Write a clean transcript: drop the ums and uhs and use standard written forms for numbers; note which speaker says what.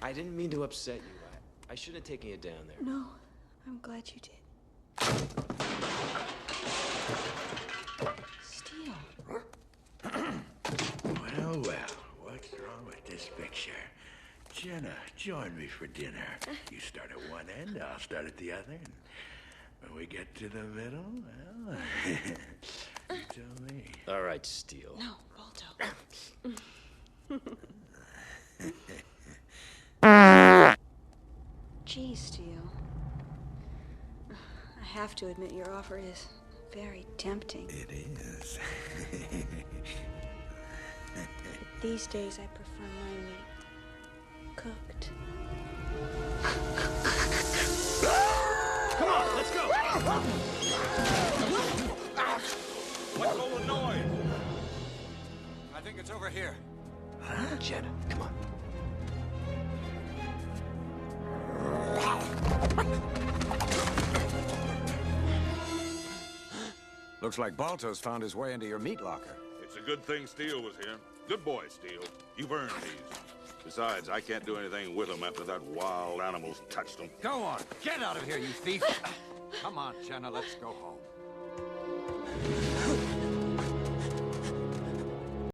Speaker 1: I didn't mean to upset you. I shouldn't have taken you down there.
Speaker 2: No, I'm glad you did. Steel.
Speaker 3: Well, what's wrong with this picture? Jenna, join me for dinner. You start at one end, I'll start at the other. And when we get to the middle, well, you tell me.
Speaker 1: All right, Steel.
Speaker 2: No, Balto. Gee, Steel. I have to admit your offer is very tempting.
Speaker 3: It is.
Speaker 2: But these days I prefer my meat cooked.
Speaker 4: Come on, let's go! What's all the noise? I think it's over here.
Speaker 1: Jenna, come on.
Speaker 5: Looks like Balto's found his way into your meat locker.
Speaker 6: It's a good thing Steele was here. Good boy, Steele. You've earned these. Besides, I can't do anything with them after that wild animals touched them.
Speaker 5: Go on, get out of here, you thief! Come on, Jenna, let's go home.